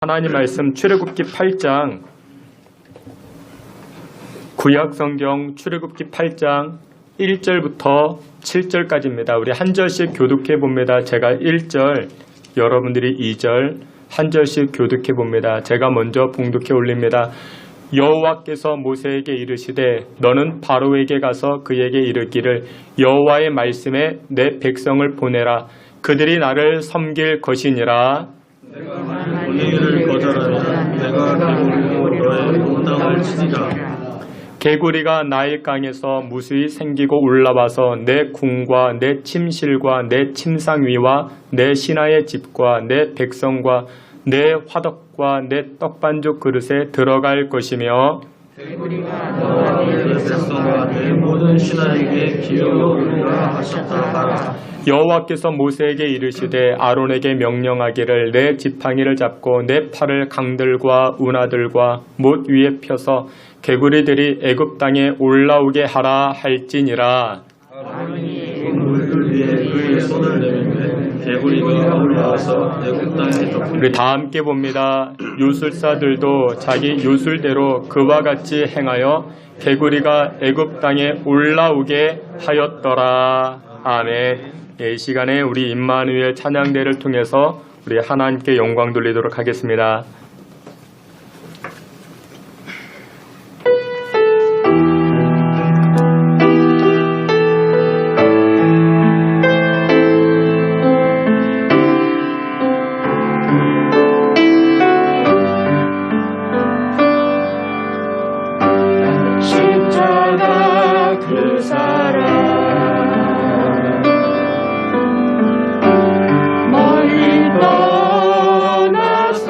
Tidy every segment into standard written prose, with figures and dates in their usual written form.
하나님 말씀 출애굽기 8장 구약성경 출애굽기 8장 1절부터 7절까지입니다. 우리 한 절씩 교독해 봅니다. 제가 1절, 여러분들이 2절 한 절씩 교독해 봅니다. 제가 먼저 봉독해 올립니다. 여호와께서 모세에게 이르시되 너는 바로에게 가서 그에게 이르기를 여호와의 말씀에 내 백성을 보내라. 그들이 나를 섬길 것이니라. 내가 보내기를 거절하면 내가 개구리로 너의 몸땅을 치리라. 개구리가 나일 강에서 무수히 생기고 올라와서 내 궁과 내 침실과 내 침상 위와 내 신하의 집과 내 백성과 내 화덕과 내 떡반죽 그릇에 들어갈 것이며 개구리가 너와 내 백성과 내 모든 신하에게 기어이 오리라 하셨다 하라. 여호와께서 모세에게 이르시되 아론에게 명령하기를 내 지팡이를 잡고 내 팔을 강들과 운하들과 못 위에 펴서 개구리들이 애굽 땅에 올라오게 하라 할지니라. 아론이 그 물들 위에 그의 손을 내밀매 개구리가 올라와서 애굽 땅에 덮이리라. 우리 다 함께 봅니다. 요술사들도 자기 요술대로 그와 같이 행하여 개구리가 애굽 땅에 올라오게 하였더라. 아멘. 이 시간에 우리 임마누엘 찬양대를 통해서 우리 하나님께 영광 돌리도록 하겠습니다. 십자가 그 사랑 멀리 떠나서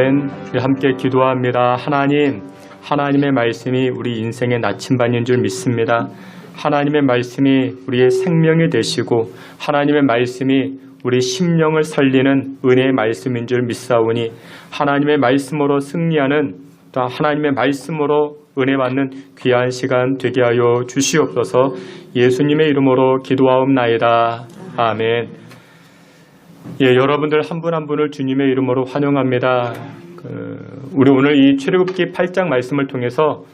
아멘. 우리 함께 기도합니다. 하나님, 하나님의 말씀이 우리 인생의 나침반인 줄 믿습니다. 하나님의 말씀이 우리의 생명이 되시고 하나님의 말씀이 우리 심령을 살리는 은혜의 말씀인 줄 믿사오니 하나님의 말씀으로 승리하는 또 하나님의 말씀으로 은혜 받는 귀한 시간 되게 하여 주시옵소서. 예수님의 이름으로 기도하옵나이다. 아멘. 예, 여러분들 한 분 한 분을 주님의 이름으로 환영합니다. 우리 오늘 이 출애굽기 8장 말씀을 통해서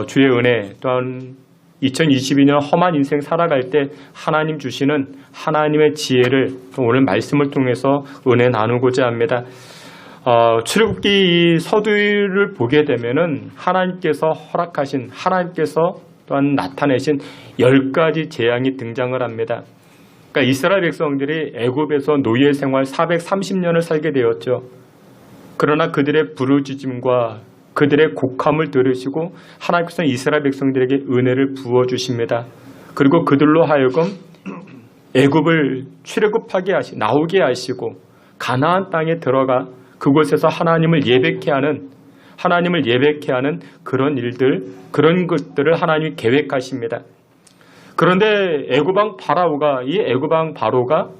주의 은혜 또한 2022년 험한 인생 살아갈 때 하나님 주시는 하나님의 지혜를 오늘 말씀을 통해서 은혜 나누고자 합니다. 출애굽기 이 서두를 보게 되면은 하나님께서 허락하신 하나님께서 또한 나타내신 10가지 재앙이 등장을 합니다. 그러니까 이스라엘 백성들이 애굽에서 노예 생활 430년을 살게 되었죠. 그러나 그들의 부르짖음과 그들의 곡함을 들으시고 하나님께서는 이스라엘 백성들에게 은혜를 부어주십니다. 그리고 그들로 하여금 애굽을 출애굽하게 나오게 하시고 가나안 땅에 들어가 그곳에서 하나님을 예배케 하는 그런 일들, 그런 것들을 하나님이 계획하십니다. 그런데 애굽왕 바로가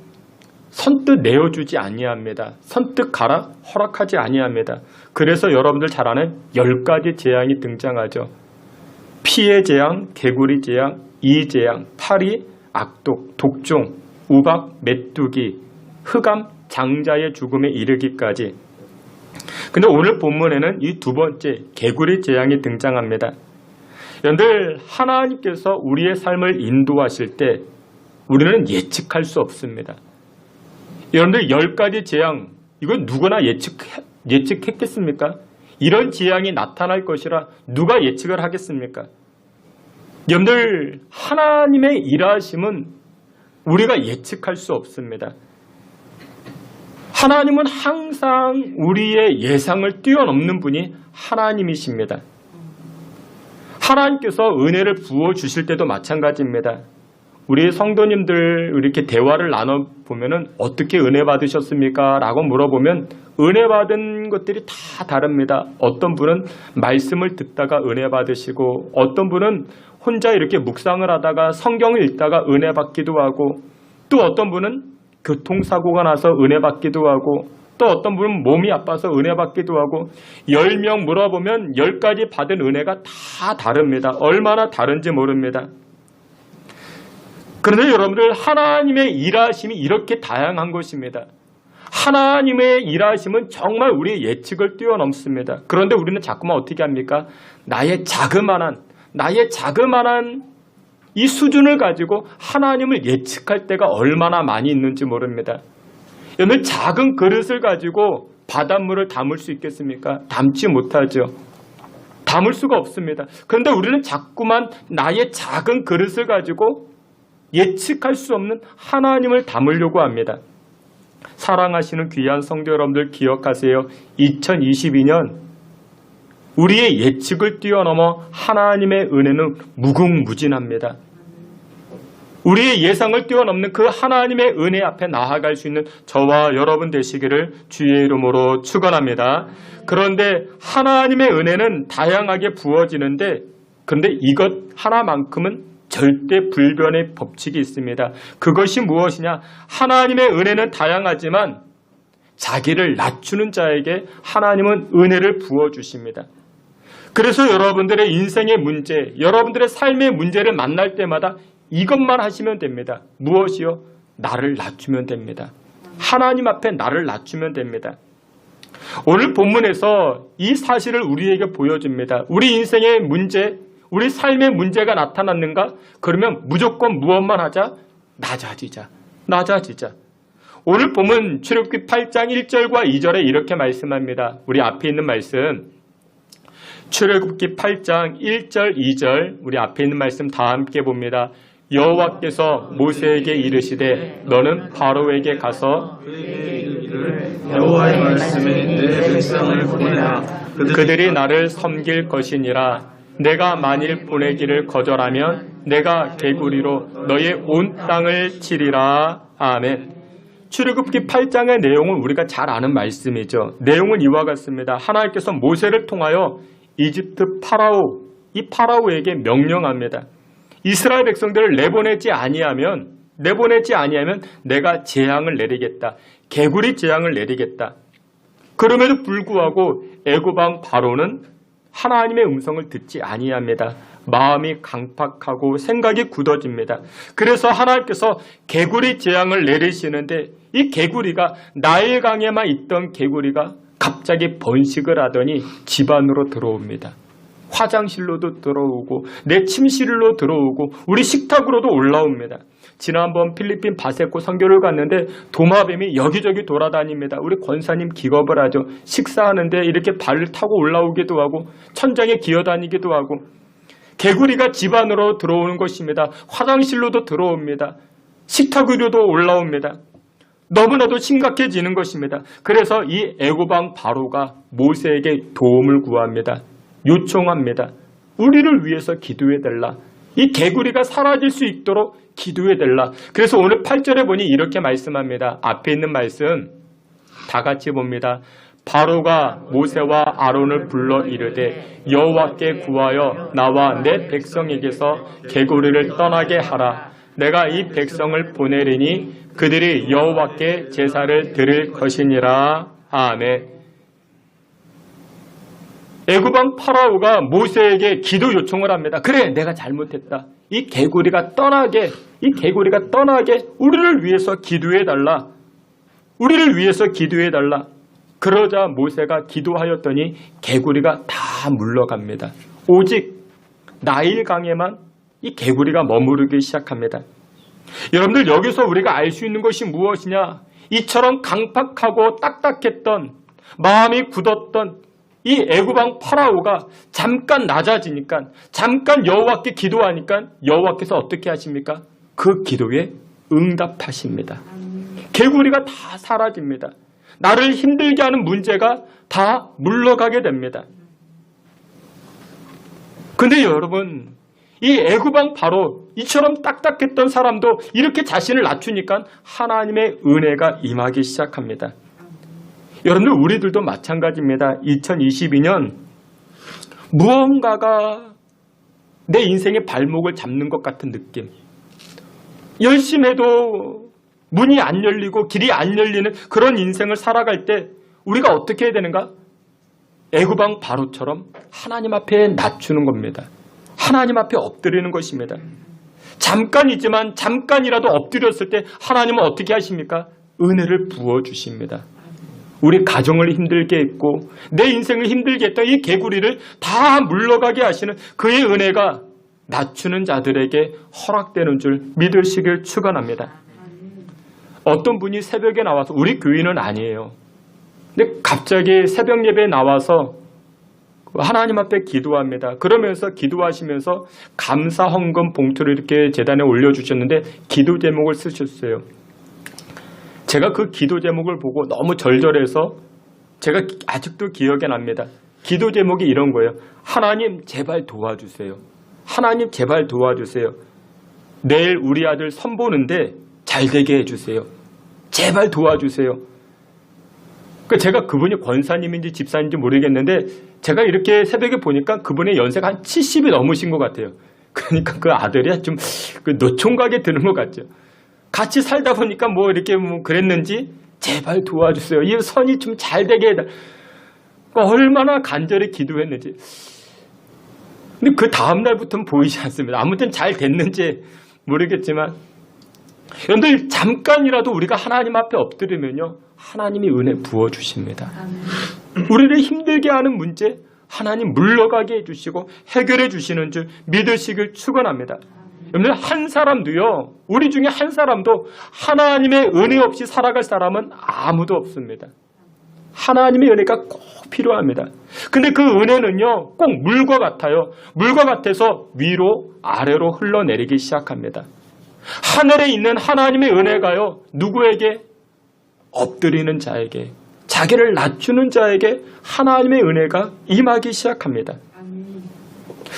선뜻 내어주지 아니합니다. 선뜻 가라 허락하지 아니합니다. 그래서 여러분들 잘 아는 10가지 재앙이 등장하죠. 피의 재앙, 개구리 재앙, 이재앙, 파리, 악독, 독종, 우박, 메뚜기, 흑암, 장자의 죽음에 이르기까지. 근데 오늘 본문에는 이 두 번째 개구리 재앙이 등장합니다. 여러분들 하나님께서 우리의 삶을 인도하실 때 우리는 예측할 수 없습니다. 여러분들 10가지 재앙 이건 누구나 예측했겠습니까? 이런 재앙이 나타날 것이라 누가 예측을 하겠습니까? 여러분들 하나님의 일하심은 우리가 예측할 수 없습니다. 하나님은 항상 우리의 예상을 뛰어넘는 분이 하나님이십니다. 하나님께서 은혜를 부어주실 때도 마찬가지입니다. 우리 성도님들 이렇게 대화를 나눠보면 어떻게 은혜 받으셨습니까? 라고 물어보면 은혜 받은 것들이 다 다릅니다. 어떤 분은 말씀을 듣다가 은혜 받으시고 어떤 분은 혼자 이렇게 묵상을 하다가 성경을 읽다가 은혜 받기도 하고 또 어떤 분은 교통사고가 나서 은혜 받기도 하고 또 어떤 분은 몸이 아파서 은혜 받기도 하고 10명 물어보면 10가지 받은 은혜가 다 다릅니다. 얼마나 다른지 모릅니다. 그런데 여러분들 하나님의 일하심이 이렇게 다양한 것입니다. 하나님의 일하심은 정말 우리의 예측을 뛰어넘습니다. 그런데 우리는 자꾸만 어떻게 합니까? 나의 자그마한 이 수준을 가지고 하나님을 예측할 때가 얼마나 많이 있는지 모릅니다. 여러분 작은 그릇을 가지고 바닷물을 담을 수 있겠습니까? 담지 못하죠. 담을 수가 없습니다. 그런데 우리는 자꾸만 나의 작은 그릇을 가지고 예측할 수 없는 하나님을 담으려고 합니다. 사랑하시는 귀한 성도 여러분들 기억하세요. 2022년 우리의 예측을 뛰어넘어 하나님의 은혜는 무궁무진합니다. 우리의 예상을 뛰어넘는 그 하나님의 은혜 앞에 나아갈 수 있는 저와 여러분 되시기를 주의 이름으로 축원합니다. 그런데 하나님의 은혜는 다양하게 부어지는데 그런데 이것 하나만큼은 절대 불변의 법칙이 있습니다. 그것이 무엇이냐? 하나님의 은혜는 다양하지만 자기를 낮추는 자에게 하나님은 은혜를 부어주십니다. 그래서 여러분들의 인생의 문제, 여러분들의 삶의 문제를 만날 때마다 이것만 하시면 됩니다. 무엇이요? 나를 낮추면 됩니다. 하나님 앞에 나를 낮추면 됩니다. 오늘 본문에서 이 사실을 우리에게 보여줍니다. 우리 인생의 문제, 우리 삶의 문제가 나타났는가? 그러면 무조건 무엇만 하자? 낮아지자. 오늘 본문 출애굽기 8장 1절과 2절에 이렇게 말씀합니다. 우리 앞에 있는 말씀 출애굽기 8장 1절 2절 우리 앞에 있는 말씀 다 함께 봅니다. 여호와께서 모세에게 이르시되 너는 바로에게 가서 여호와의 말씀에 내 백성을 보내라. 그들이 나를 섬길 것이니라. 내가 만일 보내기를 거절하면 내가 개구리로 너의 온 땅을 치리라. 아멘. 출애굽기 8장의 내용은 우리가 잘 아는 말씀이죠. 내용은 이와 같습니다. 하나님께서 모세를 통하여 이집트 파라오, 이 파라오에게 명령합니다. 이스라엘 백성들을 내보내지 아니하면 내가 재앙을 내리겠다. 개구리 재앙을 내리겠다. 그럼에도 불구하고 애굽 왕 바로는 하나님의 음성을 듣지 아니합니다. 마음이 강팍하고 생각이 굳어집니다. 그래서 하나님께서 개구리 재앙을 내리시는데 이 개구리가 나일강에만 있던 개구리가 갑자기 번식을 하더니 집 안으로 들어옵니다. 화장실로도 들어오고 내 침실로 들어오고 우리 식탁으로도 올라옵니다. 지난번 필리핀 바세코 선교를 갔는데 도마뱀이 여기저기 돌아다닙니다. 우리 권사님 기겁을 하죠. 식사하는데 이렇게 발을 타고 올라오기도 하고 천장에 기어다니기도 하고 개구리가 집 안으로 들어오는 것입니다. 화장실로도 들어옵니다. 식탁 위로도 올라옵니다. 너무나도 심각해지는 것입니다. 그래서 이 애굽 왕 바로가 모세에게 도움을 구합니다. 요청합니다. 우리를 위해서 기도해달라. 이 개구리가 사라질 수 있도록 기도해달라. 그래서 오늘 8절에 보니 이렇게 말씀합니다. 앞에 있는 말씀 다 같이 봅니다. 바로가 모세와 아론을 불러 이르되 여호와께 구하여 나와 내 백성에게서 개구리를 떠나게 하라. 내가 이 백성을 보내리니 그들이 여호와께 제사를 드릴 것이니라. 아멘. 애굽 왕 파라오가 모세에게 기도 요청을 합니다. 그래, 내가 잘못했다. 이 개구리가 떠나게 우리를 위해서 기도해달라. 우리를 위해서 기도해달라. 그러자 모세가 기도하였더니 개구리가 다 물러갑니다. 오직 나일강에만 이 개구리가 머무르기 시작합니다. 여러분들, 여기서 우리가 알 수 있는 것이 무엇이냐? 이처럼 강팍하고 딱딱했던, 마음이 굳었던 이 애굽 왕 파라오가 잠깐 낮아지니까, 잠깐 여호와께 기도하니까 여호와께서 어떻게 하십니까? 그 기도에 응답하십니다. 개구리가 다 사라집니다. 나를 힘들게 하는 문제가 다 물러가게 됩니다. 근데 여러분, 이 애굽 왕 바로 이처럼 딱딱했던 사람도 이렇게 자신을 낮추니까 하나님의 은혜가 임하기 시작합니다. 여러분들, 우리들도 마찬가지입니다. 2022년 무언가가 내 인생의 발목을 잡는 것 같은 느낌. 열심히 해도 문이 안 열리고 길이 안 열리는 그런 인생을 살아갈 때 우리가 어떻게 해야 되는가? 애굽 왕 바로처럼 하나님 앞에 낮추는 겁니다. 하나님 앞에 엎드리는 것입니다. 잠깐이지만 잠깐이라도 엎드렸을 때 하나님은 어떻게 하십니까? 은혜를 부어주십니다. 우리 가정을 힘들게 했고 내 인생을 힘들게 했던 이 개구리를 다 물러가게 하시는 그의 은혜가 낮추는 자들에게 허락되는 줄 믿으시길 축원합니다. 어떤 분이 새벽에 나와서, 우리 교인은 아니에요. 근데 갑자기 새벽 예배에 나와서 하나님 앞에 기도합니다. 그러면서 기도하시면서 감사 헌금 봉투를 이렇게 제단에 올려주셨는데 기도 제목을 쓰셨어요. 제가 그 기도 제목을 보고 너무 절절해서 제가 아직도 기억에 납니다. 기도 제목이 이런 거예요. 하나님 제발 도와주세요. 하나님 제발 도와주세요. 내일 우리 아들 선보는데 잘 되게 해주세요. 제발 도와주세요. 제가 그분이 권사님인지 집사님인지 모르겠는데 제가 이렇게 새벽에 보니까 그분의 연세가 한 70이 넘으신 것 같아요. 그러니까 그 아들이 좀 노총각에 드는 것 같죠. 같이 살다 보니까 이렇게 그랬는지 제발 도와주세요. 이 선이 좀 잘 되게 해달라. 얼마나 간절히 기도했는지. 근데 그 다음날부터는 보이지 않습니다. 아무튼 잘 됐는지 모르겠지만 여러분들, 잠깐이라도 우리가 하나님 앞에 엎드리면요 하나님이 은혜 부어주십니다. 우리를 힘들게 하는 문제 하나님 물러가게 해주시고 해결해 주시는 줄 믿으시길 축원합니다. 여러분들, 한 사람도요, 우리 중에 한 사람도 하나님의 은혜 없이 살아갈 사람은 아무도 없습니다. 하나님의 은혜가 꼭 필요합니다. 근데 그 은혜는요 꼭 물과 같아요. 물과 같아서 위로 아래로 흘러내리기 시작합니다. 하늘에 있는 하나님의 은혜가요 누구에게? 엎드리는 자에게, 자기를 낮추는 자에게 하나님의 은혜가 임하기 시작합니다.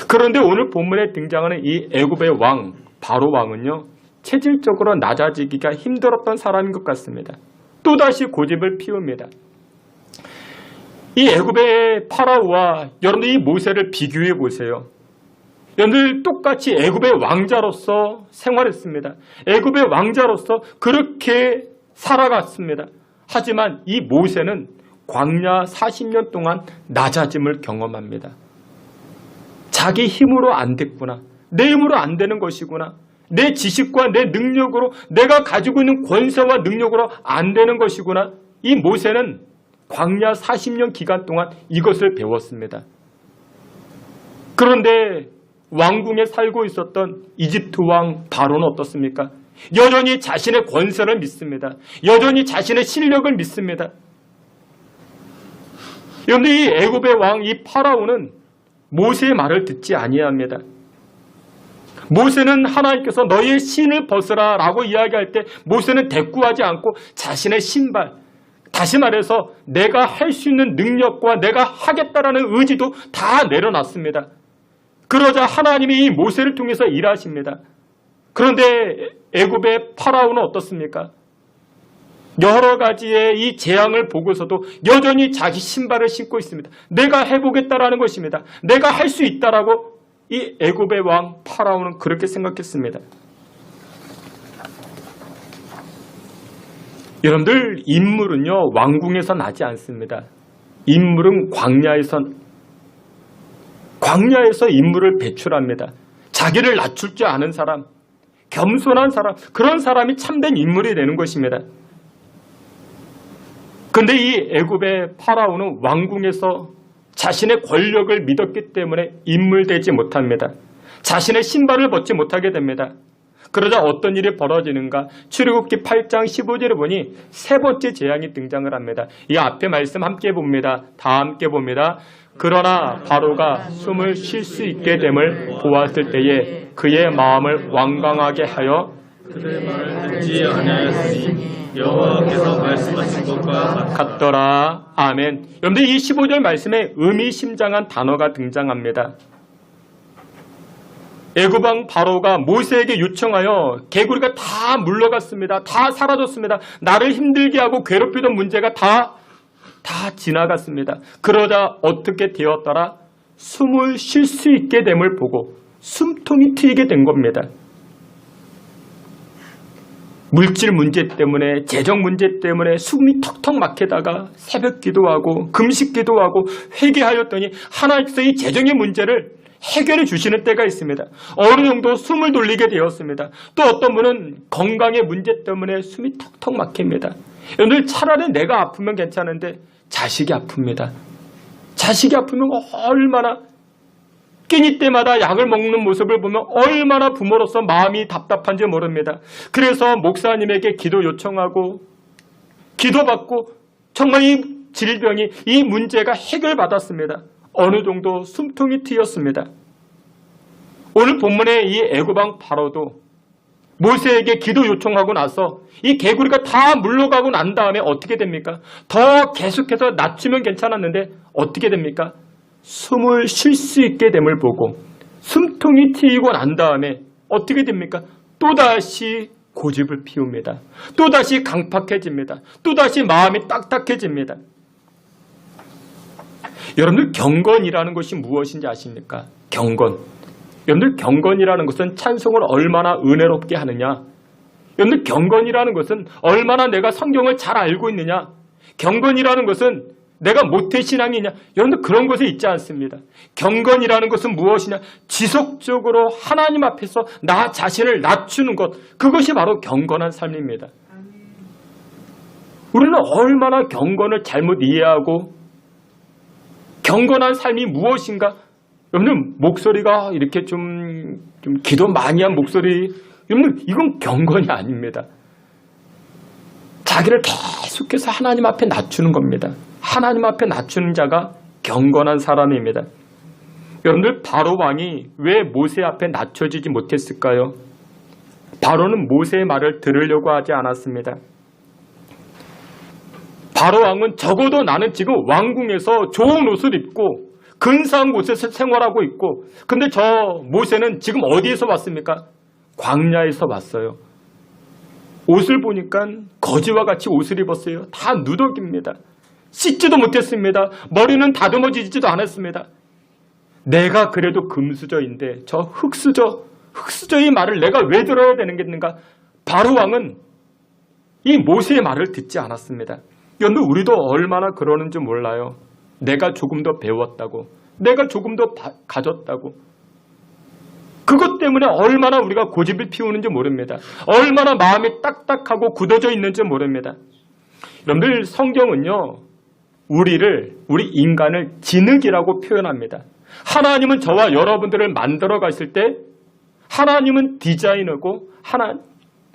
그런데 오늘 본문에 등장하는 이 애굽의 왕 바로 왕은요 체질적으로 낮아지기가 힘들었던 사람인 것 같습니다. 또다시 고집을 피웁니다. 이 애굽의 파라오와 여러분들 이 모세를 비교해 보세요. 여러분들 똑같이 애굽의 왕자로서 생활했습니다. 애굽의 왕자로서 그렇게 살아갔습니다. 하지만 이 모세는 광야 40년 동안 낮아짐을 경험합니다. 자기 힘으로 안 됐구나. 내 힘으로 안 되는 것이구나. 내 지식과 내 능력으로 내가 가지고 있는 권세와 능력으로 안 되는 것이구나. 이 모세는 광야 40년 기간 동안 이것을 배웠습니다. 그런데 왕궁에 살고 있었던 이집트 왕 바로는 어떻습니까? 여전히 자신의 권세를 믿습니다. 여전히 자신의 실력을 믿습니다. 그런데 이 애굽의 왕 이 파라오는 모세의 말을 듣지 아니합니다. 모세는 하나님께서 너희의 신을 벗으라 라고 이야기할 때 모세는 대꾸하지 않고 자신의 신발, 다시 말해서 내가 할 수 있는 능력과 내가 하겠다라는 의지도 다 내려놨습니다. 그러자 하나님이 이 모세를 통해서 일하십니다. 그런데 애굽의 파라오는 어떻습니까? 여러 가지의 이 재앙을 보고서도 여전히 자기 신발을 신고 있습니다. 내가 해보겠다라는 것입니다. 내가 할 수 있다라고 이 애굽의 왕 파라오는 그렇게 생각했습니다. 여러분들 인물은요 왕궁에서 나지 않습니다. 인물은 광야에서 인물을 배출합니다. 자기를 낮출 줄 아는 사람, 겸손한 사람, 그런 사람이 참된 인물이 되는 것입니다. 그런데 이 애굽의 파라오는 왕궁에서 자신의 권력을 믿었기 때문에 인물되지 못합니다. 자신의 신발을 벗지 못하게 됩니다. 그러자 어떤 일이 벌어지는가? 출애굽기 8장 15절에 보니 세 번째 재앙이 등장을 합니다. 이 앞에 말씀 함께 봅니다. 다 함께 봅니다. 그러나 바로가 숨을 쉴 수 있게 됨을 보았을 때에 그의 마음을 완강하게 하여 그의 말을 듣지 아니하였으니 여호와께서 말씀하신 것과 같더라. 아멘. 여러분들 이 15절 말씀에 의미심장한 단어가 등장합니다. 애굽 왕 바로가 모세에게 요청하여 개구리가 다 물러갔습니다. 다 사라졌습니다. 나를 힘들게 하고 괴롭히던 문제가 다 지나갔습니다. 그러자 어떻게 되었더라? 숨을 쉴 수 있게 됨을 보고 숨통이 트이게 된 겁니다. 물질 문제 때문에, 재정 문제 때문에 숨이 턱턱 막히다가 새벽 기도하고 금식 기도하고 회개하였더니 하나님께서 이 재정의 문제를 해결해 주시는 때가 있습니다. 어느 정도 숨을 돌리게 되었습니다. 또 어떤 분은 건강의 문제 때문에 숨이 턱턱 막힙니다. 오늘 차라리 내가 아프면 괜찮은데 자식이 아픕니다. 자식이 아프면 얼마나 끼니 때마다 약을 먹는 모습을 보면 얼마나 부모로서 마음이 답답한지 모릅니다. 그래서 목사님에게 기도 요청하고 기도받고 정말 이 질병이 이 문제가 해결받았습니다. 어느 정도 숨통이 트였습니다. 오늘 본문의 이 애굽 왕 바로도 모세에게 기도 요청하고 나서 이 개구리가 다 물러가고 난 다음에 어떻게 됩니까? 더 계속해서 낮추면 괜찮았는데 어떻게 됩니까? 숨을 쉴 수 있게 됨을 보고 숨통이 트이고 난 다음에 어떻게 됩니까? 또다시 고집을 피웁니다. 또다시 강팍해집니다. 또다시 마음이 딱딱해집니다. 여러분들 경건이라는 것이 무엇인지 아십니까? 경건. 여러분들 경건이라는 것은 찬송을 얼마나 은혜롭게 하느냐. 여러분들 경건이라는 것은 얼마나 내가 성경을 잘 알고 있느냐. 경건이라는 것은 내가 모태신앙이냐. 여러분들 그런 것에 있지 않습니다. 경건이라는 것은 무엇이냐. 지속적으로 하나님 앞에서 나 자신을 낮추는 것. 그것이 바로 경건한 삶입니다. 우리는 얼마나 경건을 잘못 이해하고 경건한 삶이 무엇인가? 여러분들 목소리가 이렇게 좀 기도 많이 한 목소리, 여러분들 이건 경건이 아닙니다. 자기를 계속해서 하나님 앞에 낮추는 겁니다. 하나님 앞에 낮추는 자가 경건한 사람입니다. 여러분들 바로 왕이 왜 모세 앞에 낮춰지지 못했을까요? 바로는 모세의 말을 들으려고 하지 않았습니다. 바로 왕은 적어도 나는 지금 왕궁에서 좋은 옷을 입고 근사한 곳에서 생활하고 있고, 근데 저 모세는 지금 어디에서 왔습니까? 광야에서 왔어요. 옷을 보니까 거지와 같이 옷을 입었어요. 다 누더기입니다. 씻지도 못했습니다. 머리는 다듬어지지도 않았습니다. 내가 그래도 금수저인데 저 흙수저의 말을 내가 왜 들어야 되는가? 바로 왕은 이 모세의 말을 듣지 않았습니다. 여러분, 우리도 얼마나 그러는지 몰라요. 내가 조금 더 배웠다고, 내가 조금 더 가졌다고, 그것 때문에 얼마나 우리가 고집을 피우는지 모릅니다. 얼마나 마음이 딱딱하고 굳어져 있는지 모릅니다. 여러분들, 성경은요, 우리 인간을 진흙이라고 표현합니다. 하나님은 저와 여러분들을 만들어 가실 때 하나님은 디자이너고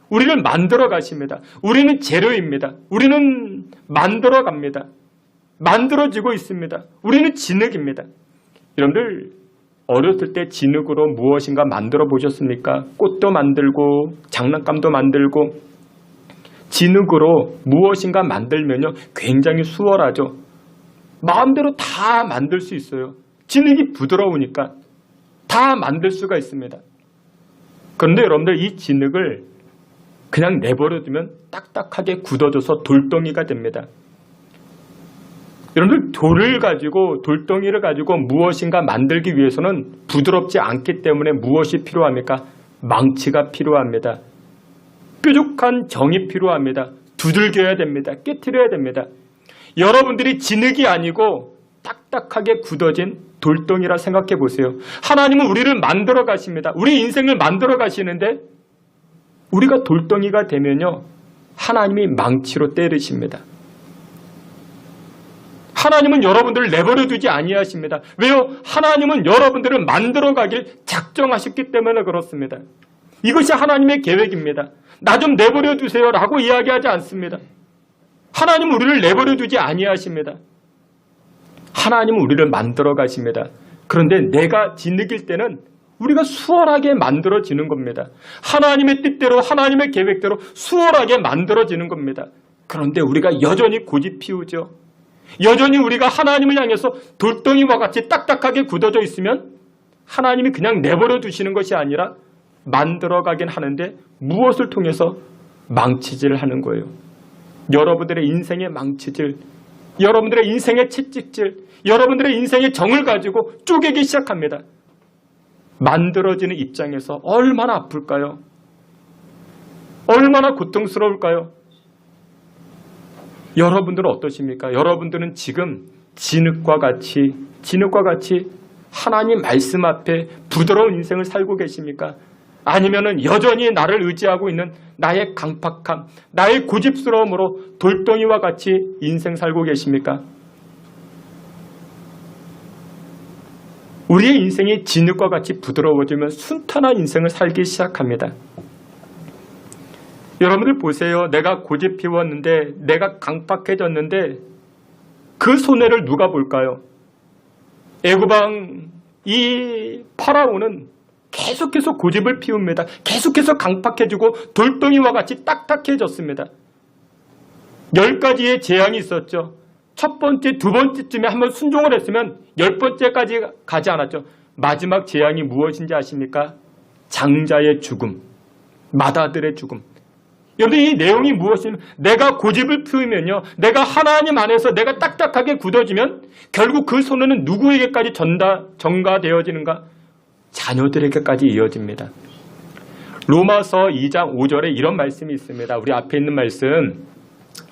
우리를 만들어 가십니다. 우리는 재료입니다. 우리는 만들어 갑니다. 만들어지고 있습니다. 우리는 진흙입니다. 여러분들, 어렸을 때 진흙으로 무엇인가 만들어 보셨습니까? 꽃도 만들고 장난감도 만들고. 진흙으로 무엇인가 만들면요, 굉장히 수월하죠. 마음대로 다 만들 수 있어요. 진흙이 부드러우니까 다 만들 수가 있습니다. 그런데 여러분들, 이 진흙을 그냥 내버려두면 딱딱하게 굳어져서 돌덩이가 됩니다. 여러분들, 돌덩이를 가지고 무엇인가 만들기 위해서는 부드럽지 않기 때문에 무엇이 필요합니까? 망치가 필요합니다. 뾰족한 정이 필요합니다. 두들겨야 됩니다. 깨트려야 됩니다. 여러분들이 진흙이 아니고 딱딱하게 굳어진 돌덩이라 생각해 보세요. 하나님은 우리를 만들어 가십니다. 우리 인생을 만들어 가시는데 우리가 돌덩이가 되면요, 하나님이 망치로 때리십니다. 하나님은 여러분들을 내버려 두지 아니하십니다. 왜요? 하나님은 여러분들을 만들어 가길 작정하셨기 때문에 그렇습니다. 이것이 하나님의 계획입니다. 나 좀 내버려 두세요 라고 이야기하지 않습니다. 하나님은 우리를 내버려 두지 아니하십니다. 하나님은 우리를 만들어 가십니다. 그런데 내가 진흙일 때는 우리가 수월하게 만들어지는 겁니다. 하나님의 뜻대로, 하나님의 계획대로 수월하게 만들어지는 겁니다. 그런데 우리가 여전히 고집 피우죠. 여전히 우리가 하나님을 향해서 돌덩이와 같이 딱딱하게 굳어져 있으면 하나님이 그냥 내버려 두시는 것이 아니라 만들어가긴 하는데 무엇을 통해서 망치질을 하는 거예요. 여러분들의 인생의 망치질, 여러분들의 인생의 채찍질, 여러분들의 인생의 정을 가지고 쪼개기 시작합니다. 만들어지는 입장에서 얼마나 아플까요? 얼마나 고통스러울까요? 여러분들은 어떠십니까? 여러분들은 지금 진흙과 같이 하나님 말씀 앞에 부드러운 인생을 살고 계십니까? 아니면은 여전히 나를 의지하고 있는 나의 강팍함, 나의 고집스러움으로 돌덩이와 같이 인생 살고 계십니까? 우리의 인생이 진흙과 같이 부드러워지면 순탄한 인생을 살기 시작합니다. 여러분들 보세요. 내가 고집 피웠는데, 내가 강팍해졌는데 그 손해를 누가 볼까요? 애굽왕 이 파라오는 계속해서 고집을 피웁니다. 계속해서 강팍해지고 돌덩이와 같이 딱딱해졌습니다. 10가지의 재앙이 있었죠. 첫 번째, 두 번째쯤에 한번 순종을 했으면 10번째까지 가지 않았죠. 마지막 재앙이 무엇인지 아십니까? 장자의 죽음, 맏아들의 죽음. 여러분, 이 내용이 무엇이냐면, 내가 고집을 피우면요, 내가 하나님 안에서 내가 딱딱하게 굳어지면 결국 그 손해는 누구에게까지 전가되어지는가? 자녀들에게까지 이어집니다. 로마서 2장 5절에 이런 말씀이 있습니다. 우리 앞에 있는 말씀,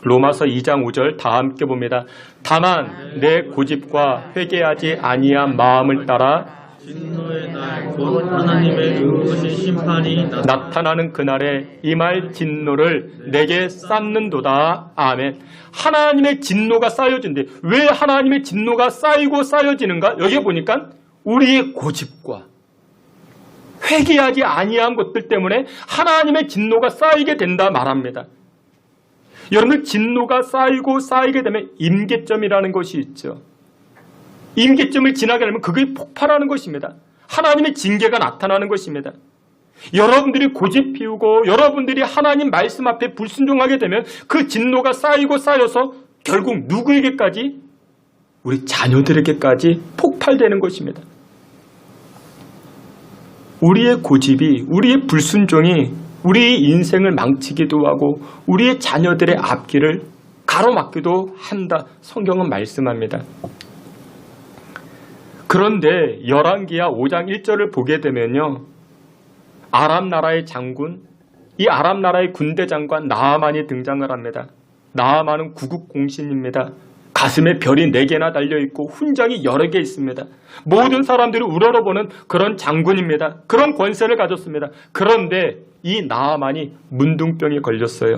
로마서 2장 5절 다 함께 봅니다. 다만 내 고집과 회개하지 아니한 마음을 따라 진노의 날 곧 하나님의 의로우신 심판이 나타나는 그날에 임할 진노를 내게 쌓는도다. 아멘. 하나님의 진노가 쌓여진대. 왜 하나님의 진노가 쌓이고 쌓여지는가? 여기 보니까 우리의 고집과 회개하지 아니한 것들 때문에 하나님의 진노가 쌓이게 된다 말합니다. 여러분들, 진노가 쌓이고 쌓이게 되면 임계점이라는 것이 있죠. 임계점을 지나게 되면 그게 폭발하는 것입니다. 하나님의 징계가 나타나는 것입니다. 여러분들이 고집 피우고 여러분들이 하나님 말씀 앞에 불순종하게 되면 그 진노가 쌓이고 쌓여서 결국 누구에게까지? 우리 자녀들에게까지 폭발되는 것입니다. 우리의 고집이, 우리의 불순종이 우리 인생을 망치기도 하고 우리의 자녀들의 앞길을 가로막기도 한다. 성경은 말씀합니다. 그런데 열왕기하 5장 1절을 보게 되면요, 아람 나라의 장군, 이 아람 나라의 군대 장관 나아만이 등장을 합니다. 나아만은 구국공신입니다. 가슴에 별이 4개나 달려있고 훈장이 여러 개 있습니다. 모든 사람들이 우러러보는 그런 장군입니다. 그런 권세를 가졌습니다. 그런데 이 나아만이 문둥병에 걸렸어요.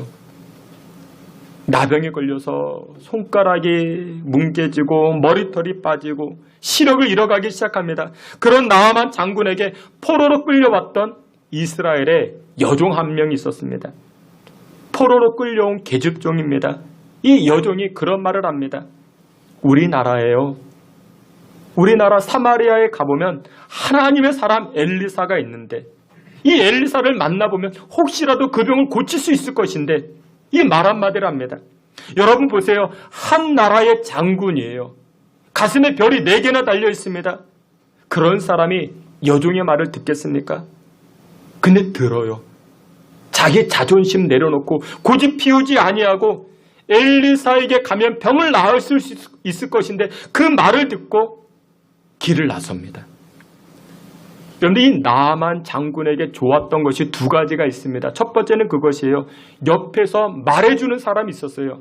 나병에 걸려서 손가락이 뭉개지고 머리털이 빠지고 시력을 잃어가기 시작합니다. 그런 나아만 장군에게 포로로 끌려왔던 이스라엘의 여종 한 명이 있었습니다. 포로로 끌려온 계집종입니다. 이 여종이 그런 말을 합니다. 우리나라에요, 우리나라 사마리아에 가보면 하나님의 사람 엘리사가 있는데 이 엘리사를 만나보면 혹시라도 그 병을 고칠 수 있을 것인데, 이 말 한마디를 합니다. 여러분 보세요. 한 나라의 장군이에요. 가슴에 별이 4개나 달려 있습니다. 그런 사람이 여종의 말을 듣겠습니까? 근데 들어요. 자기 자존심 내려놓고 고집 피우지 아니하고 엘리사에게 가면 병을 나을 수 있을 것인데 그 말을 듣고 길을 나섭니다. 그런데 이 나아만 장군에게 좋았던 것이 2가지가 있습니다. 첫 번째는 그것이에요. 옆에서 말해주는 사람이 있었어요.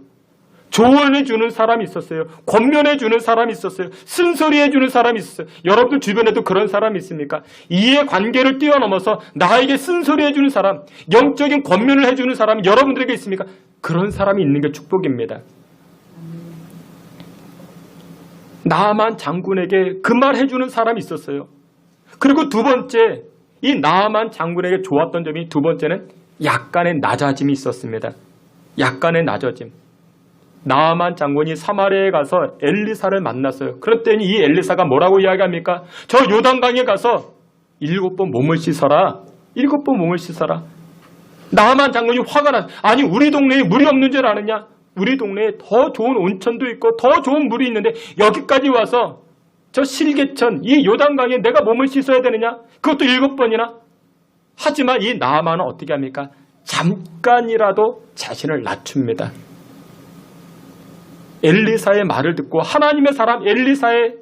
조언해주는 사람이 있었어요. 권면해주는 사람이 있었어요. 쓴소리해주는 사람이 있었어요. 여러분들 주변에도 그런 사람이 있습니까? 이해관계를 뛰어넘어서 나에게 쓴소리해주는 사람, 영적인 권면을 해주는 사람이 여러분들에게 있습니까? 그런 사람이 있는 게 축복입니다. 나아만 장군에게 그 말 해주는 사람이 있었어요. 그리고 2번째, 이 나아만 장군에게 좋았던 점이 2번째는 약간의 낮아짐이 있었습니다. 약간의 낮아짐. 나아만 장군이 사마리아에 가서 엘리사를 만났어요. 그랬더니 이 엘리사가 뭐라고 이야기합니까? 저 요단강에 가서 7번 몸을 씻어라. 7번 몸을 씻어라. 나아만 장군이 화가 나. 아니, 우리 동네에 물이 없는 줄 아느냐? 우리 동네에 더 좋은 온천도 있고 더 좋은 물이 있는데 여기까지 와서 저 실개천, 이 요단강에 내가 몸을 씻어야 되느냐? 그것도 7번이나? 하지만 이 나아만은 어떻게 합니까? 잠깐이라도 자신을 낮춥니다. 엘리사의 말을 듣고, 하나님의 사람 엘리사의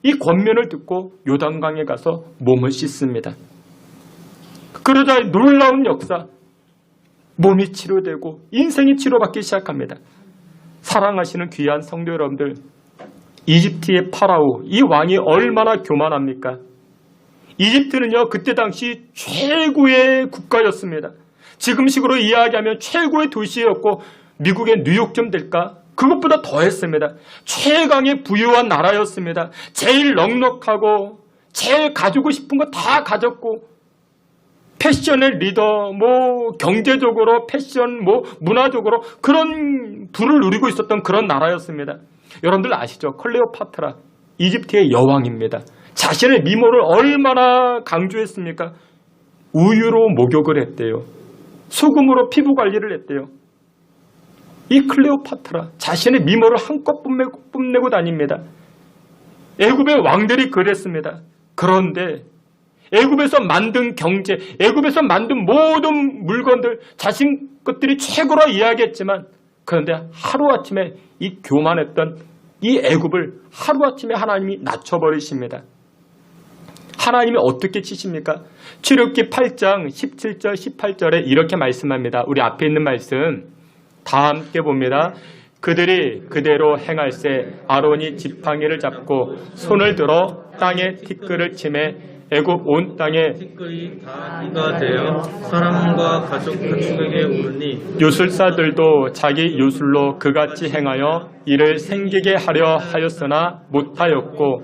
이 권면을 듣고 요단강에 가서 몸을 씻습니다. 그러자 놀라운 역사, 몸이 치료되고 인생이 치료받기 시작합니다. 사랑하시는 귀한 성도 여러분들, 이집트의 파라오, 이 왕이 얼마나 교만합니까? 이집트는요, 그때 당시 최고의 국가였습니다. 지금식으로 이야기하면 최고의 도시였고 미국의 뉴욕쯤 될까? 그것보다 더했습니다. 최강의 부유한 나라였습니다. 제일 넉넉하고 제일 가지고 싶은 거 다 가졌고, 패션의 리더, 경제적으로 패션, 문화적으로 그런 부를 누리고 있었던 그런 나라였습니다. 여러분들 아시죠? 클레오파트라, 이집트의 여왕입니다. 자신의 미모를 얼마나 강조했습니까? 우유로 목욕을 했대요. 소금으로 피부 관리를 했대요. 이 클레오파트라, 자신의 미모를 한껏 뽐내고 다닙니다. 애굽의 왕들이 그랬습니다. 그런데 애굽에서 만든 경제, 애굽에서 만든 모든 물건들, 자신 것들이 최고로 이야기했지만, 그런데 하루아침에 이 교만했던 이 애굽을 하루아침에 하나님이 낮춰버리십니다. 하나님이 어떻게 치십니까? 출애굽기 8장 17절 18절에 이렇게 말씀합니다. 우리 앞에 있는 말씀 다 함께 봅니다. 그들이 그대로 행할세 아론이 지팡이를 잡고 손을 들어 땅에 티끌을 치매 애굽 온 땅에 티끌이 다 이가 되어 사람과 가축에게 오르니, 요술사들도 자기 요술로 그같이 행하여 이를 생기게 하려 하였으나 못하였고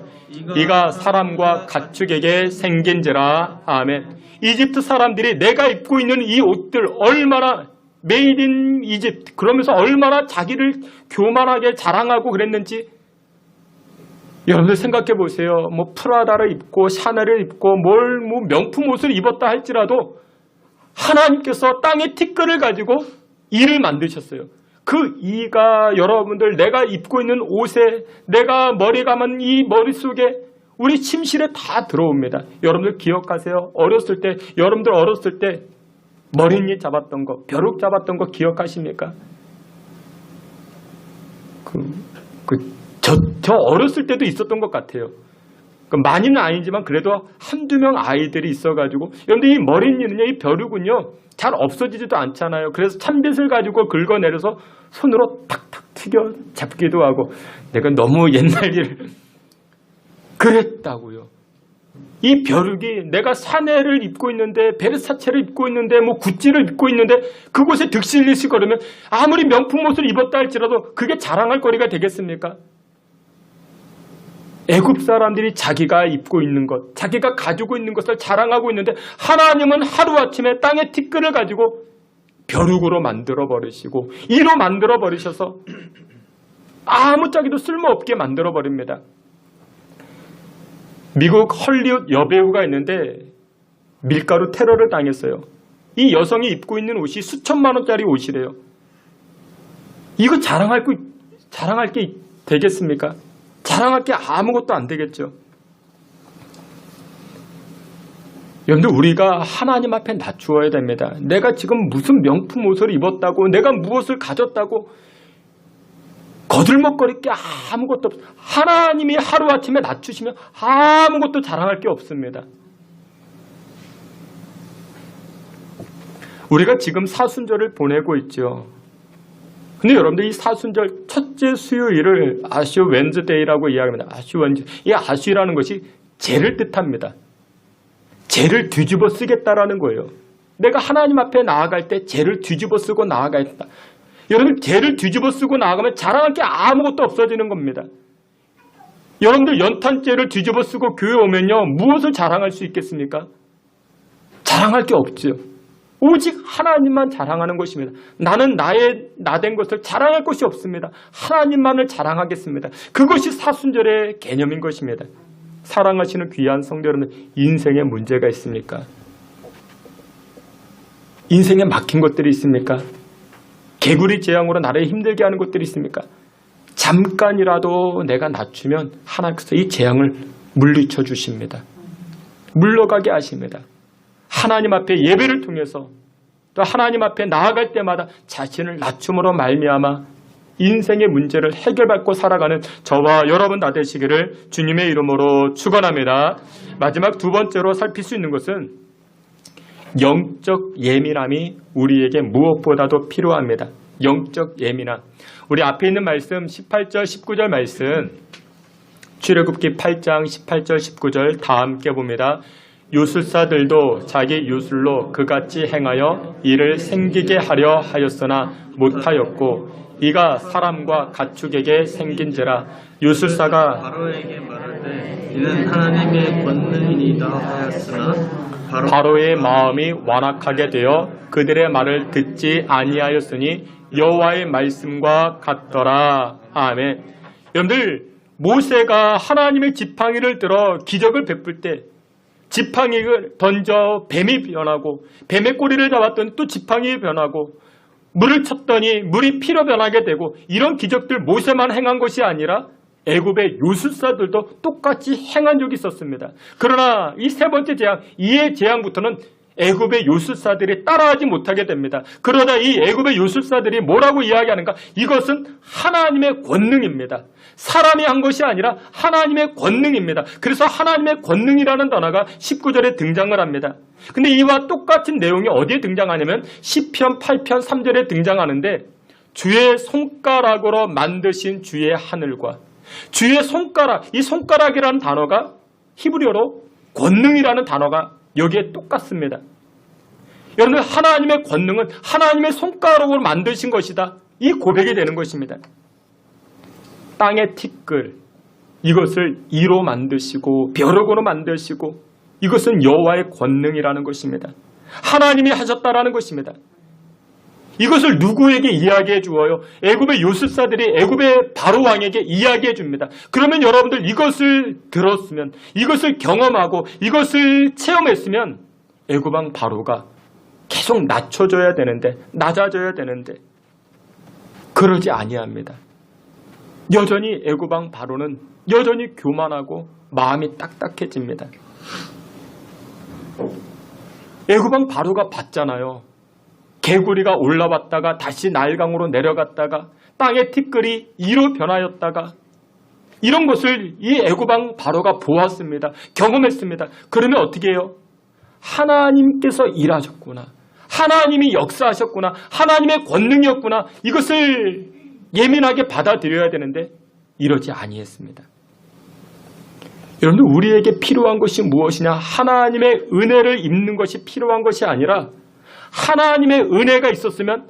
이가 사람과 가축에게 생긴지라. 아멘. 이집트 사람들이 내가 입고 있는 이 옷들 얼마나 메이드 인 이집트, 그러면서 얼마나 자기를 교만하게 자랑하고 그랬는지 여러분들 생각해 보세요. 프라다를 입고 샤넬을 입고 명품 옷을 입었다 할지라도 하나님께서 땅의 티끌을 가지고 이를 만드셨어요. 그 이가 여러분들 내가 입고 있는 옷에, 내가 머리 감은 이 머릿속에, 우리 침실에 다 들어옵니다. 여러분들 기억하세요? 여러분들 어렸을 때 머릿잎 잡았던 거, 벼룩 잡았던 거 기억하십니까? 저 어렸을 때도 있었던 것 같아요. 많이는 아니지만 그래도 한두 명 아이들이 있어가지고, 그런데 이 머릿잎은요, 이 벼룩은요, 잘 없어지지도 않잖아요. 그래서 찬빗을 가지고 긁어내려서 손으로 탁탁 튀겨 잡기도 하고, 내가 너무 옛날 일을 그랬다고요. 이 벼룩이 내가 샤넬을 입고 있는데, 베르사체를 입고 있는데, 뭐 구찌를 입고 있는데, 그곳에 득실리시 걸으면 아무리 명품 옷을 입었다 할지라도 그게 자랑할 거리가 되겠습니까? 애굽 사람들이 자기가 입고 있는 것, 자기가 가지고 있는 것을 자랑하고 있는데, 하나님은 하루아침에 땅의 티끌을 가지고 벼룩으로 만들어 버리시고 이로 만들어 버리셔서 아무짝에도 쓸모없게 만들어 버립니다. 미국 헐리우드 여배우가 있는데 밀가루 테러를 당했어요. 이 여성이 입고 있는 옷이 수천만 원짜리 옷이래요. 이거 자랑할 게 되겠습니까? 자랑할 게 아무것도 안 되겠죠. 여러분들, 우리가 하나님 앞에 낮추어야 됩니다. 내가 지금 무슨 명품 옷을 입었다고, 내가 무엇을 가졌다고 거들먹거릴 게 아무것도 없어요. 하나님이 하루아침에 낮추시면 아무것도 자랑할 게 없습니다. 우리가 지금 사순절을 보내고 있죠. 근데 여러분들, 이 사순절 첫째 수요일을 아슈 웬즈데이라고 이야기합니다. 아슈 웬즈. 이 아슈라는 것이 죄를 뜻합니다. 죄를 뒤집어 쓰겠다라는 거예요. 내가 하나님 앞에 나아갈 때 죄를 뒤집어 쓰고 나아가겠다. 여러분, 죄를 뒤집어 쓰고 나아가면 자랑할 게 아무것도 없어지는 겁니다. 여러분들, 연탄죄를 뒤집어 쓰고 교회 오면요, 무엇을 자랑할 수 있겠습니까? 자랑할 게 없죠. 오직 하나님만 자랑하는 것입니다. 나는 나된 것을 자랑할 것이 없습니다. 하나님만을 자랑하겠습니다. 그것이 사순절의 개념인 것입니다. 사랑하시는 귀한 성도 여러분, 인생에 문제가 있습니까? 인생에 막힌 것들이 있습니까? 개구리 재앙으로 나를 힘들게 하는 것들이 있습니까? 잠깐이라도 내가 낮추면 하나님께서 이 재앙을 물리쳐 주십니다. 물러가게 하십니다. 하나님 앞에 예배를 통해서 또 하나님 앞에 나아갈 때마다 자신을 낮춤으로 말미암아 인생의 문제를 해결받고 살아가는 저와 여러분 다 되시기를 주님의 이름으로 축원합니다. 마지막 두 번째로 살필 수 있는 것은 영적 예민함이 우리에게 무엇보다도 필요합니다. 영적 예민함. 우리 앞에 있는 말씀 18절 19절 말씀, 출애굽기 8장 18절 19절 다 함께 봅니다. 요술사들도 자기 요술로 그같이 행하여 이를 생기게 하려 하였으나 못하였고 이가 사람과 가축에게 생긴지라. 요술사가 바로에게 말하되 이는 하나님의 권능이니이다 하였으나 바로의 마음이 완악하게 되어 그들의 말을 듣지 아니하였으니 여호와의 말씀과 같더라. 아멘. 여러분들, 모세가 하나님의 지팡이를 들어 기적을 베풀 때 지팡이를 던져 뱀이 변하고, 뱀의 꼬리를 잡았더니 또 지팡이 변하고, 물을 쳤더니 물이 피로 변하게 되고, 이런 기적들 모세만 행한 것이 아니라 애굽의 요술사들도 똑같이 행한 적이 있었습니다. 그러나 이 세 번째 재앙, 이의 재앙부터는 애굽의 요술사들이 따라하지 못하게 됩니다. 그러다 이 애굽의 요술사들이 뭐라고 이야기하는가? 이것은 하나님의 권능입니다. 사람이 한 것이 아니라 하나님의 권능입니다. 그래서 하나님의 권능이라는 단어가 19절에 등장을 합니다. 근데 이와 똑같은 내용이 어디에 등장하냐면 시편 8편 3절에 등장하는데, 주의 손가락으로 만드신 주의 하늘과 주의 손가락, 이 손가락이라는 단어가 히브리어로 권능이라는 단어가 여기에 똑같습니다. 여러분, 하나님의 권능은 하나님의 손가락으로 만드신 것이다. 이 고백이 되는 것입니다. 땅의 티끌, 이것을 이로 만드시고 벼룩으로 만드시고, 이것은 여호와의 권능이라는 것입니다. 하나님이 하셨다라는 것입니다. 이것을 누구에게 이야기해 주어요? 애굽의 요술사들이 애굽의 바로 왕에게 이야기해 줍니다. 그러면 여러분들, 이것을 들었으면, 이것을 경험하고 이것을 체험했으면 애굽 왕 바로가 계속 낮춰져야 되는데, 낮아져야 되는데 그러지 아니합니다. 여전히 애굽 왕 바로는 여전히 교만하고 마음이 딱딱해집니다. 애굽 왕 바로가 봤잖아요. 개구리가 올라왔다가 다시 날강으로 내려갔다가 땅의 티끌이 이로 변하였다가 이런 것을 이 애굽왕 바로가 보았습니다. 경험했습니다. 그러면 어떻게 해요? 하나님께서 일하셨구나. 하나님이 역사하셨구나. 하나님의 권능이었구나. 이것을 예민하게 받아들여야 되는데 이러지 아니했습니다. 여러분들, 우리에게 필요한 것이 무엇이냐? 하나님의 은혜를 입는 것이 필요한 것이 아니라 하나님의 은혜가 있었으면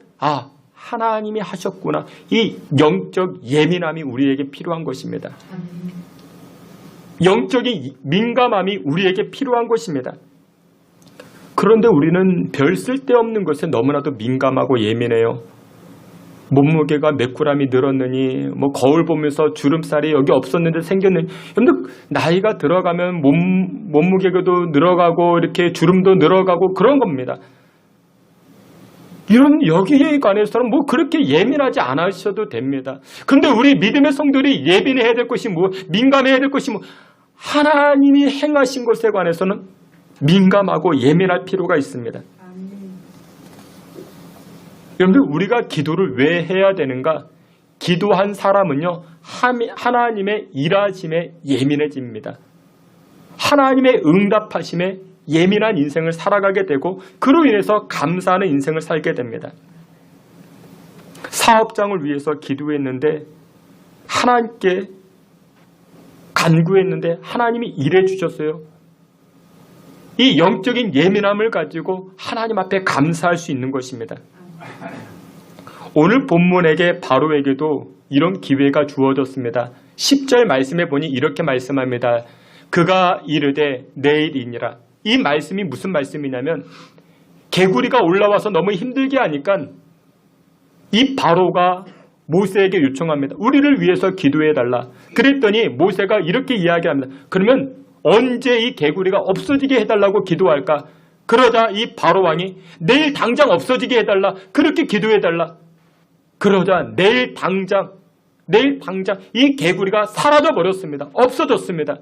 하나님이 하셨구나. 이 영적 예민함이 우리에게 필요한 것입니다. 영적인 민감함이 우리에게 필요한 것입니다. 그런데 우리는 별 쓸데없는 것에 너무나도 민감하고 예민해요. 몸무게가 몇 g이 늘었느니, 거울 보면서 주름살이 여기 없었는데 생겼느니. 여러분들, 나이가 들어가면 몸무게도 늘어가고 이렇게 주름도 늘어가고 그런 겁니다. 이런 여기에 관해서는 그렇게 예민하지 않으셔도 됩니다. 그런데 우리 믿음의 성도들이 예민해야 될 것이 민감해야 될 것이 하나님이 행하신 것에 관해서는 민감하고 예민할 필요가 있습니다. 여러분들, 우리가 기도를 왜 해야 되는가? 기도한 사람은요, 하나님의 일하심에 예민해집니다. 하나님의 응답하심에 예민한 인생을 살아가게 되고 그로 인해서 감사하는 인생을 살게 됩니다. 사업장을 위해서 기도했는데 하나님께 간구했는데 하나님이 일해 주셨어요. 이 영적인 예민함을 가지고 하나님 앞에 감사할 수 있는 것입니다. 오늘 본문에게 바로에게도 이런 기회가 주어졌습니다. 10절 말씀에 보니 이렇게 말씀합니다. 그가 이르되 내일이니라. 이 말씀이 무슨 말씀이냐면 개구리가 올라와서 너무 힘들게 하니까 이 바로가 모세에게 요청합니다. 우리를 위해서 기도해달라. 그랬더니 모세가 이렇게 이야기합니다. 그러면 언제 이 개구리가 없어지게 해달라고 기도할까? 그러자 이 바로 왕이 내일 당장 없어지게 해달라. 그렇게 기도해달라. 그러자 내일 당장 이 개구리가 사라져 버렸습니다. 없어졌습니다.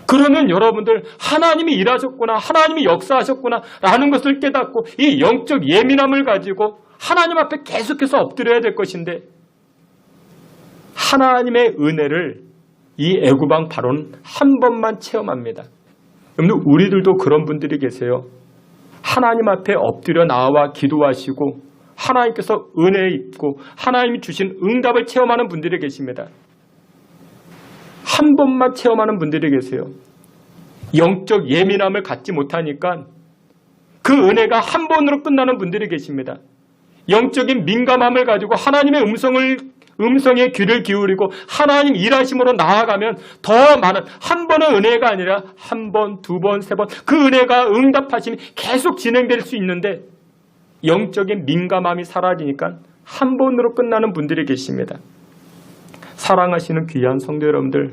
그러면 여러분들, 하나님이 일하셨구나, 하나님이 역사하셨구나 라는 것을 깨닫고 이 영적 예민함을 가지고 하나님 앞에 계속해서 엎드려야 될 것인데, 하나님의 은혜를 이 애굽왕 바로는 한 번만 체험합니다. 여러분들, 우리들도 그런 분들이 계세요. 하나님 앞에 엎드려 나와 기도하시고 하나님께서 은혜 입고 하나님이 주신 응답을 체험하는 분들이 계십니다. 한 번만 체험하는 분들이 계세요. 영적 예민함을 갖지 못하니까 그 은혜가 한 번으로 끝나는 분들이 계십니다. 영적인 민감함을 가지고 하나님의 음성에 귀를 기울이고 하나님 일하심으로 나아가면 더 많은, 한 번의 은혜가 아니라 한 번, 두 번, 세 번, 그 은혜가 응답하심이 계속 진행될 수 있는데 영적인 민감함이 사라지니까 한 번으로 끝나는 분들이 계십니다. 사랑하시는 귀한 성도 여러분들,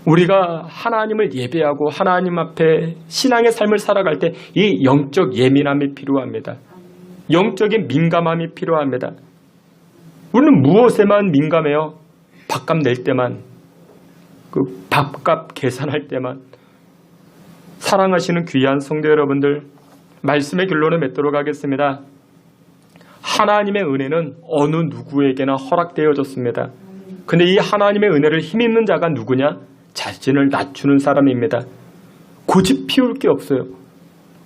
우리가 하나님을 예배하고 하나님 앞에 신앙의 삶을 살아갈 때 이 영적 예민함이 필요합니다. 영적인 민감함이 필요합니다. 우리는 무엇에만 민감해요? 밥값 낼 때만, 그 밥값 계산할 때만. 사랑하시는 귀한 성도 여러분들, 말씀의 결론을 맺도록 하겠습니다. 하나님의 은혜는 어느 누구에게나 허락되어졌습니다. 근데 이 하나님의 은혜를 힘입는 자가 누구냐? 자신을 낮추는 사람입니다. 고집 피울 게 없어요.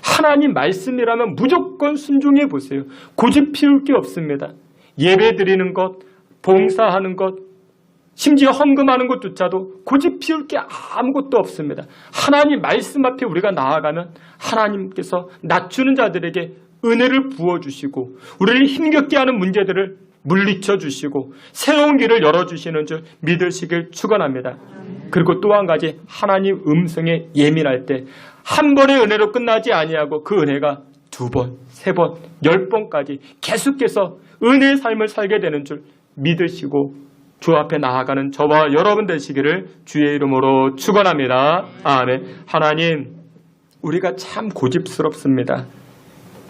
하나님 말씀이라면 무조건 순종해 보세요. 고집 피울 게 없습니다. 예배 드리는 것, 봉사하는 것, 심지어 헌금하는 것조차도 고집 피울 게 아무것도 없습니다. 하나님 말씀 앞에 우리가 나아가면 하나님께서 낮추는 자들에게 은혜를 부어주시고 우리를 힘겹게 하는 문제들을 물리쳐 주시고 새로운 길을 열어주시는 줄 믿으시길 축원합니다. 그리고 또 한 가지, 하나님 음성에 예민할 때 한 번의 은혜로 끝나지 아니하고 그 은혜가 두 번, 세 번, 10번까지 계속해서 은혜의 삶을 살게 되는 줄 믿으시고 주 앞에 나아가는 저와 여러분 되시기를 주의 이름으로 축원합니다. 아멘. 하나님, 우리가 참 고집스럽습니다.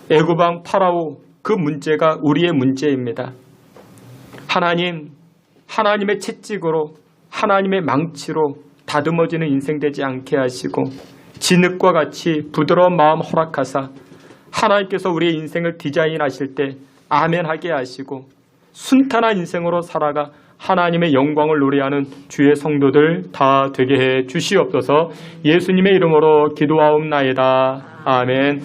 애굽왕 파라오, 그 문제가 우리의 문제입니다. 하나님, 하나님의 채찍으로, 하나님의 망치로 다듬어지는 인생 되지 않게 하시고 진흙과 같이 부드러운 마음 허락하사 하나님께서 우리의 인생을 디자인하실 때 아멘 하게 하시고 순탄한 인생으로 살아가 하나님의 영광을 노래하는 주의 성도들 다 되게 해 주시옵소서. 예수님의 이름으로 기도하옵나이다. 아멘.